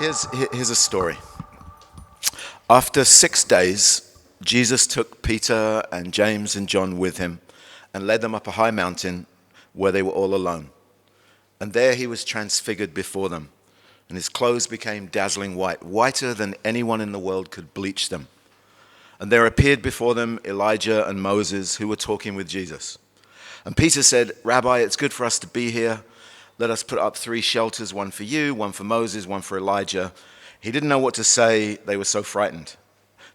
Here's a story. After 6 days, Jesus took Peter and James and John with him and led them up a high mountain where they were all alone. And there he was transfigured before them, and his clothes became dazzling white, whiter than anyone in the world could bleach them. And there appeared before them Elijah and Moses, who were talking with Jesus. And Peter said, "Rabbi, it's good for us to be here. Let us put up 3 shelters, one for you, one for Moses, one for Elijah." He didn't know what to say. They were so frightened.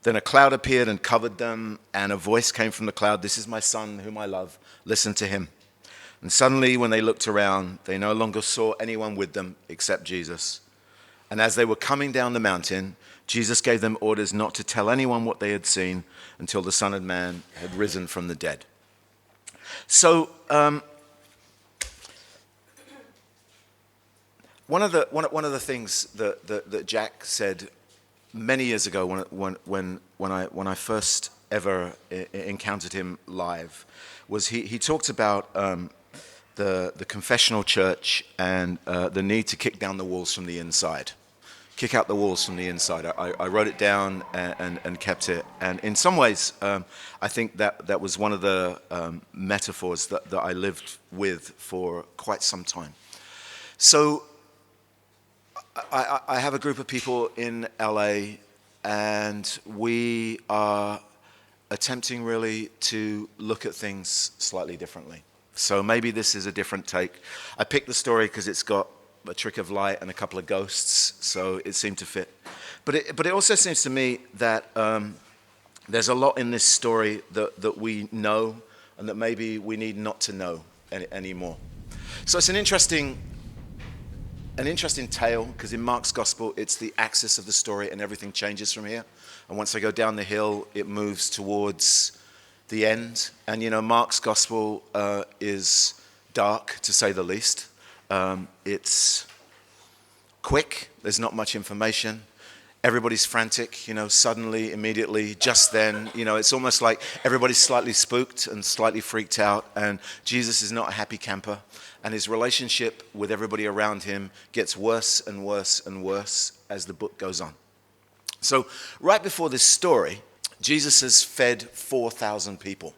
Then a cloud appeared and covered them, and a voice came from the cloud, "This is my son, whom I love. Listen to him." And suddenly, when they looked around, they no longer saw anyone with them except Jesus. And as they were coming down the mountain, Jesus gave them orders not to tell anyone what they had seen until the Son of Man had risen from the dead. So, one of the things that Jack said many years ago when I first ever encountered him live was he talked about the Confessional Church and the need to kick down the walls from the inside. Kick out the walls from the inside. I wrote it down and kept it. And in some ways, I think that was one of the metaphors that I lived with for quite some time. So I have a group of people in LA, and we are attempting really to look at things slightly differently. So maybe this is a different take. I picked the story because it's got a trick of light and a couple of ghosts, so it seemed to fit. But it also seems to me that there's a lot in this story that we know and that maybe we need not to know anymore. So it's an interesting tale, because in Mark's gospel, it's the axis of the story and everything changes from here. And once they go down the hill, it moves towards the end. And Mark's gospel is dark, to say the least. It's quick, there's not much information. Everybody's frantic, suddenly, immediately, just then. It's almost like everybody's slightly spooked and slightly freaked out, and Jesus is not a happy camper, and his relationship with everybody around him gets worse and worse and worse as the book goes on. So right before this story, Jesus has fed 4,000 people,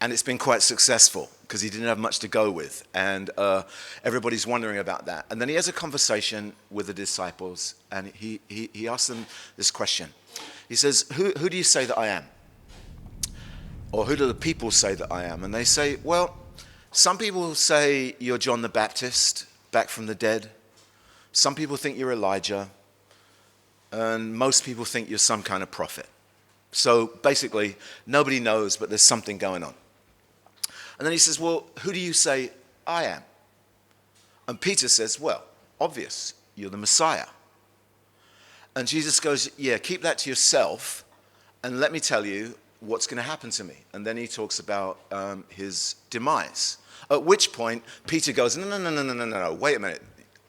and it's been quite successful because he didn't have much to go with, and everybody's wondering about that. And then he has a conversation with the disciples, and he asks them this question. He says, who do you say that I am? Or who do the people say that I am? And they say, well, some people say you're John the Baptist, back from the dead. Some people think you're Elijah, and most people think you're some kind of prophet. So basically, nobody knows, but there's something going on. And then he says, well, who do you say I am? And Peter says, well, obvious, you're the Messiah. And Jesus goes, yeah, keep that to yourself, and let me tell you what's going to happen to me. And then he talks about his demise. At which point, Peter goes, no, wait a minute.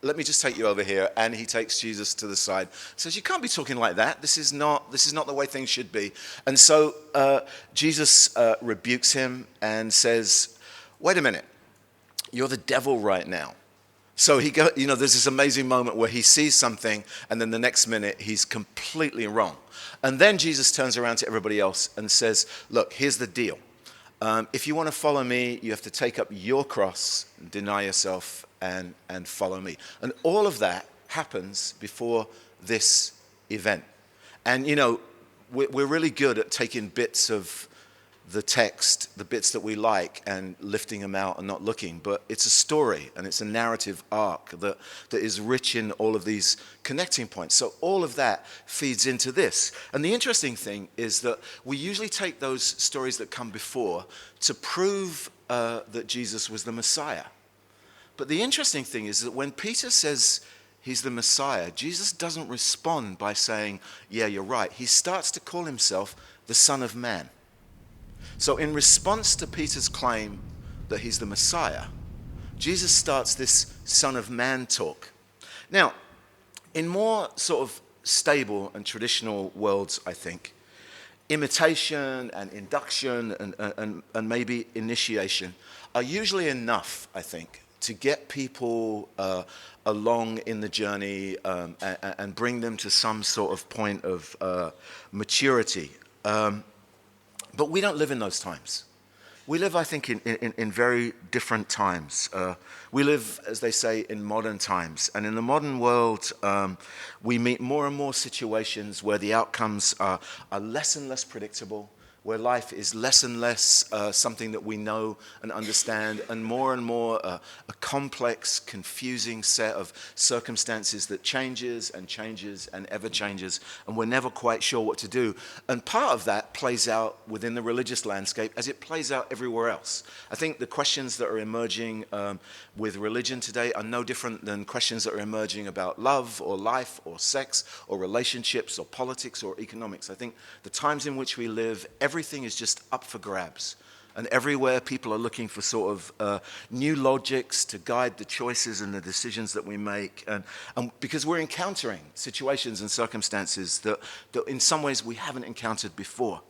Let me just take you over here. And he takes Jesus to the side. Says, you can't be talking like that. This is not the way things should be. And so Jesus rebukes him and says, wait a minute. You're the devil right now. So there's this amazing moment where he sees something, and then the next minute he's completely wrong. And then Jesus turns around to everybody else and says, look, here's the deal. If you want to follow me, you have to take up your cross, deny yourself, and follow me. And all of that happens before this event. And, we're really good at taking bits of the text, the bits that we like, and lifting them out and not looking. But it's a story, and it's a narrative arc that is rich in all of these connecting points. So all of that feeds into this. And the interesting thing is that we usually take those stories that come before to prove that Jesus was the Messiah. But the interesting thing is that when Peter says he's the Messiah, Jesus doesn't respond by saying, yeah, you're right. He starts to call himself the Son of Man. So in response to Peter's claim that he's the Messiah, Jesus starts this Son of Man talk. Now, in more sort of stable and traditional worlds, I think, imitation and induction and maybe initiation are usually enough, I think, to get people along in the journey and bring them to some sort of point of maturity. But we don't live in those times. We live, I think, in very different times. We live, as they say, in modern times. And in the modern world, we meet more and more situations where the outcomes are less and less predictable, where life is less and less something that we know and understand, and more a complex, confusing set of circumstances that changes and ever changes, and we're never quite sure what to do. And part of that plays out within the religious landscape as it plays out everywhere else. I think the questions that are emerging with religion today are no different than questions that are emerging about love or life or sex or relationships or politics or economics. I think the times in which we live, everything is just up for grabs. And everywhere people are looking for sort of new logics to guide the choices and the decisions that we make. And because we're encountering situations and circumstances that in some ways we haven't encountered before.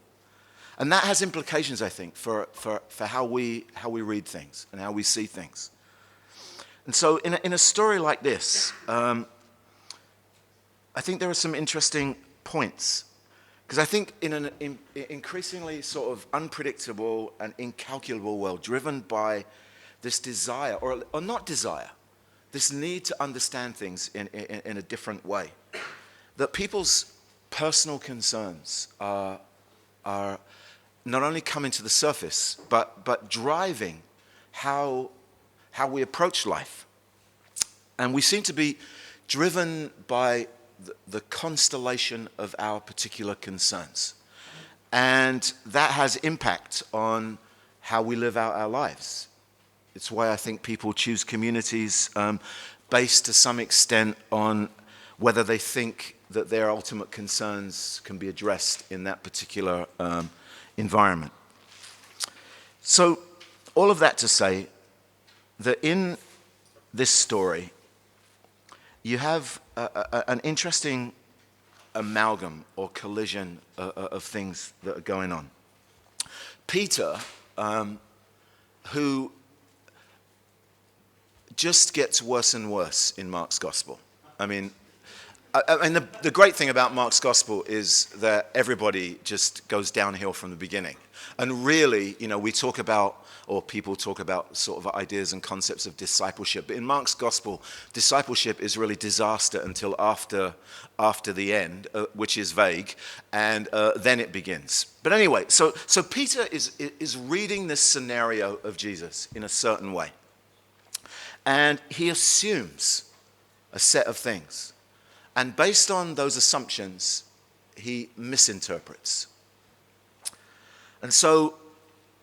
And that has implications, I think, for how we read things and how we see things. And so in a story like this, I think there are some interesting points. Because I think in an increasingly sort of unpredictable and incalculable world, driven by this desire, or not desire, this need to understand things in a different way, that people's personal concerns are not only coming to the surface, but driving how we approach life. And we seem to be driven by the constellation of our particular concerns. And that has impact on how we live out our lives. It's why I think people choose communities based to some extent on whether they think that their ultimate concerns can be addressed in that particular environment. So all of that to say that in this story, you have an interesting amalgam or collision of things that are going on. Peter, who just gets worse and worse in Mark's gospel. I mean, the great thing about Mark's gospel is that everybody just goes downhill from the beginning. And really, we talk about, or people talk about sort of ideas and concepts of discipleship. But in Mark's gospel, discipleship is really disaster until after the end, which is vague, and then it begins. But anyway, so Peter is reading this scenario of Jesus in a certain way. And he assumes a set of things. And based on those assumptions, he misinterprets. And so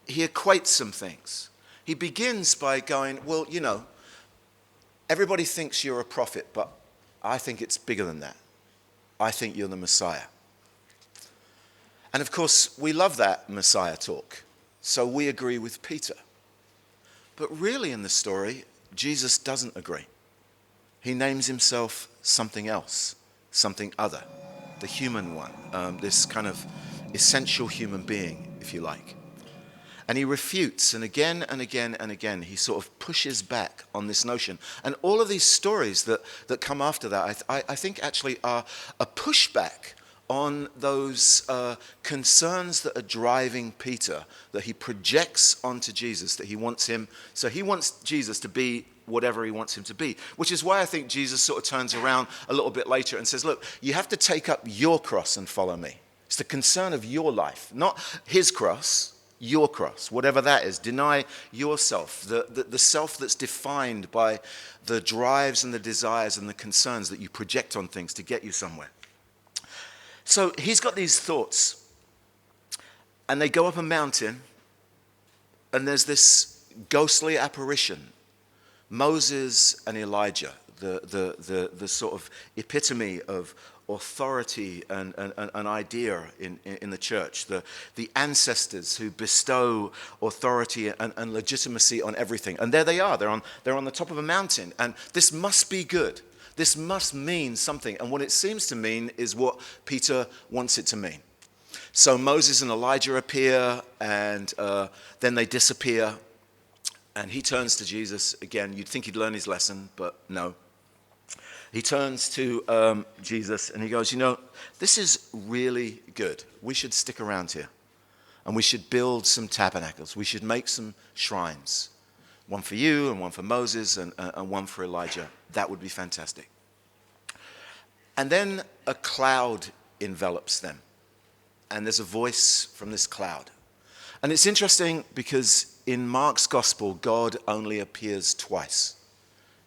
he equates some things. He begins by going, well, everybody thinks you're a prophet, but I think it's bigger than that. I think you're the Messiah. And of course, we love that Messiah talk. So we agree with Peter. But really in the story, Jesus doesn't agree. He names himself something else, something other, the human one, this kind of essential human being, if you like. And he refutes, and again and again and again, he sort of pushes back on this notion. And all of these stories that come after that, I think actually are a pushback on those concerns that are driving Peter, that he projects onto Jesus, that he wants Jesus to be whatever he wants him to be. Which is why I think Jesus sort of turns around a little bit later and says, look, you have to take up your cross and follow me. It's the concern of your life, not his cross, your cross, whatever that is. Deny yourself, the self that's defined by the drives and the desires and the concerns that you project on things to get you somewhere. So he's got these thoughts, and they go up a mountain, and there's this ghostly apparition, Moses and Elijah, the sort of epitome of authority and an idea in the church, the ancestors who bestow authority and legitimacy on everything. And there they are, they're on the top of a mountain, and this must be good. This must mean something. And what it seems to mean is what Peter wants it to mean. So Moses and Elijah appear, and then they disappear. And he turns to Jesus again. You'd think he'd learn his lesson, but no. He turns to Jesus and he goes, this is really good. We should stick around here. And we should build some tabernacles. We should make some shrines. One for you and one for Moses and one for Elijah. That would be fantastic. And then a cloud envelops them. And there's a voice from this cloud. And it's interesting because in Mark's gospel, God only appears twice.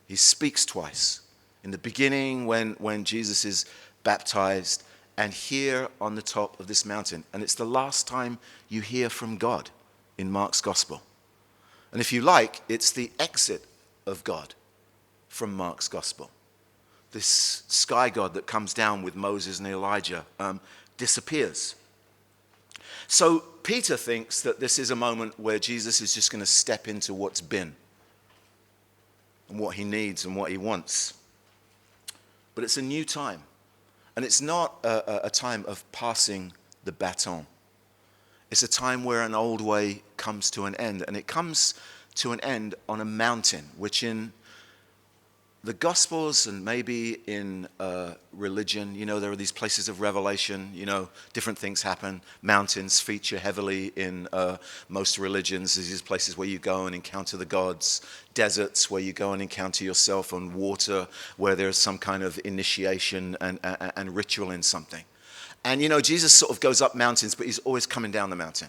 He speaks twice. In the beginning when Jesus is baptized, and here on the top of this mountain. And it's the last time you hear from God in Mark's gospel. And if you like, it's the exit of God from Mark's gospel. This sky God that comes down with Moses and Elijah disappears. So Peter thinks that this is a moment where Jesus is just going to step into what's been and what he needs and what he wants. But it's a new time. And it's not a time of passing the baton. It's a time where an old way comes to an end. And it comes to an end on a mountain, which in the Gospels and maybe in religion, there are these places of revelation, different things happen. Mountains feature heavily in most religions. There's these places where you go and encounter the gods. Deserts where you go and encounter yourself, on water where there's some kind of initiation and ritual in something. And Jesus sort of goes up mountains, but he's always coming down the mountain.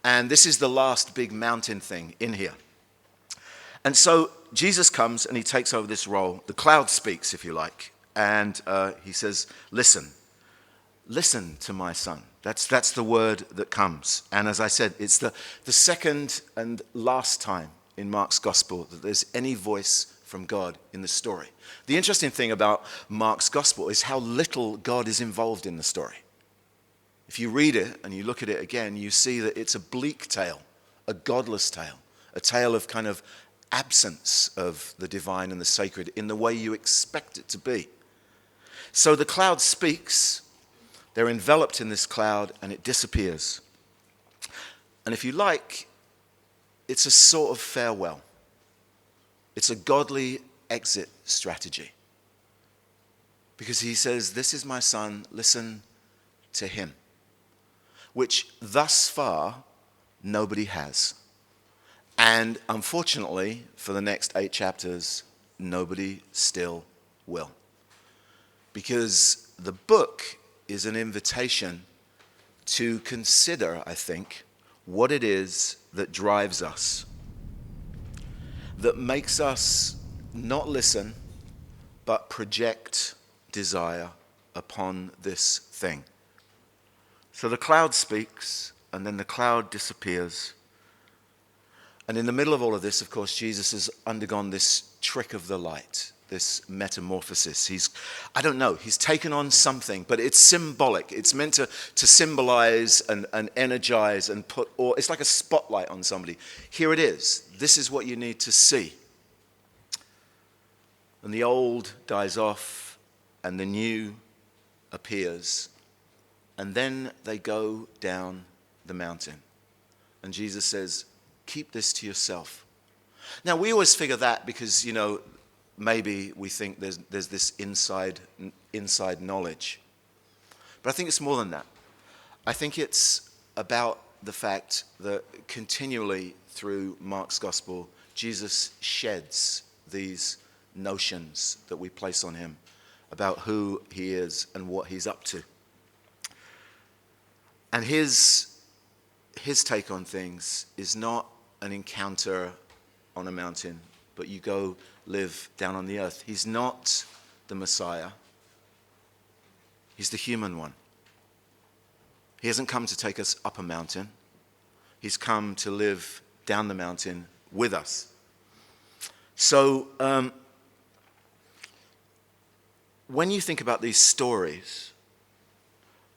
And this is the last big mountain thing in here. And so Jesus comes and he takes over this role. The cloud speaks, if you like. And he says, listen to my son. That's the word that comes. And as I said, it's the second and last time in Mark's gospel that there's any voice from God in the story. The interesting thing about Mark's gospel is how little God is involved in the story. If you read it and you look at it again, you see that it's a bleak tale, a godless tale, a tale of kind of absence of the divine and the sacred in the way you expect it to be. So the cloud speaks, they're enveloped in this cloud, and it disappears. And if you like, it's a sort of farewell. It's a godly exit strategy. Because he says, this is my son, listen to him. Which thus far, nobody has. And unfortunately, for the next 8 chapters, nobody still will. Because the book is an invitation to consider, I think, what it is that drives us, that makes us not listen, but project desire upon this thing. So the cloud speaks, and then the cloud disappears. And in the middle of all of this, of course, Jesus has undergone this trick of the light, this metamorphosis. He's taken on something, but it's symbolic. It's meant to symbolize and energize and it's like a spotlight on somebody. Here it is. This is what you need to see. And the old dies off and the new appears. And then they go down the mountain. And Jesus says, keep this to yourself. Now, we always figure that because, maybe we think there's this inside knowledge. But I think it's more than that. I think it's about the fact that continually through Mark's gospel, Jesus sheds these notions that we place on him about who he is and what he's up to. And his take on things is not an encounter on a mountain, but you go live down on the earth. He's not the Messiah. He's the human one. He hasn't come to take us up a mountain. He's come to live down the mountain with us. So when you think about these stories,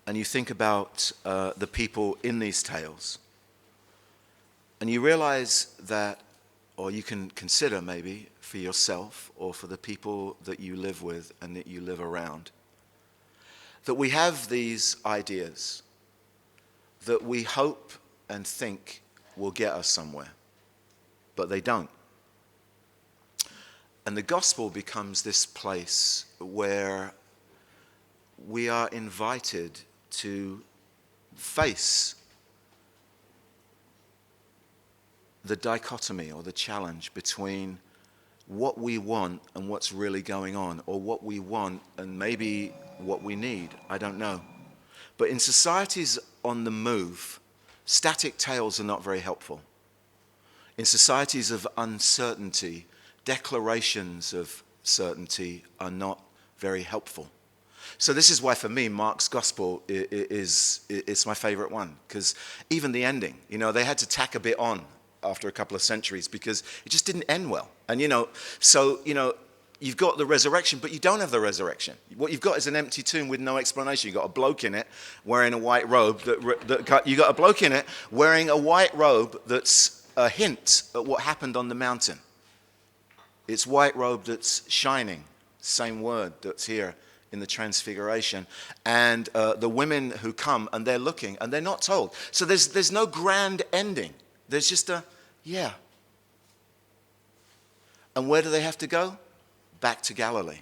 and you think about the people in these tales, and you realize that, or you can consider maybe for yourself or for the people that you live with and that you live around, that we have these ideas that we hope and think will get us somewhere. but they don't. And the gospel becomes this place where we are invited to face the dichotomy or the challenge between what we want and what's really going on, or what we want and maybe what we need. I don't know. But in societies on the move, static tales are not very helpful. In societies of uncertainty, declarations of certainty are not very helpful. So this is why, for me, Mark's gospel is my favorite one, because even the ending, they had to tack a bit on after a couple of centuries because it just didn't end well. And, you've got the resurrection, but you don't have the resurrection. What you've got is an empty tomb with no explanation. You've got a bloke in it wearing a white robe. You got a bloke in it wearing a white robe that's a hint at what happened on the mountain. It's white robe that's shining, same word that's here in the Transfiguration. And the women who come, and they're looking, and they're not told. So there's no grand ending. There's just yeah. And where do they have to go? Back to Galilee.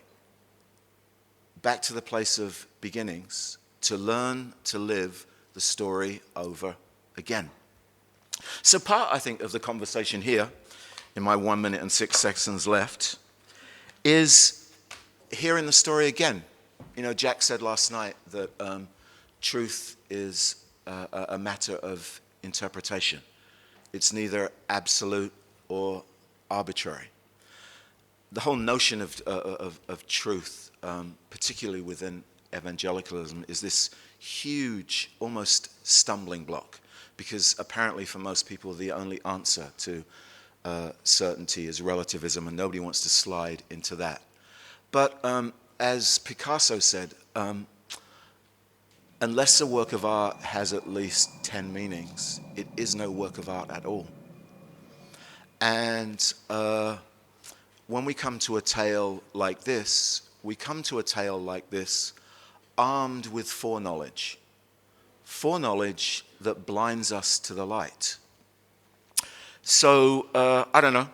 Back to the place of beginnings, to learn to live the story over again. So part, I think, of the conversation here, in my 1 minute and 6 seconds left, is hearing the story again. Jack said last night that truth is a matter of interpretation. It's neither absolute or arbitrary. The whole notion of truth, particularly within evangelicalism, is this huge, almost stumbling block, because apparently for most people the only answer to certainty is relativism, and nobody wants to slide into that. But as Picasso said, unless a work of art has at least 10 meanings, it is no work of art at all. And when we come to a tale like this, we come to a tale like this armed with foreknowledge that blinds us to the light. So, I don't know.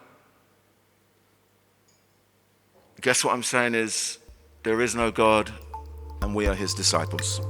I guess what I'm saying is, there is no God, and we are his disciples.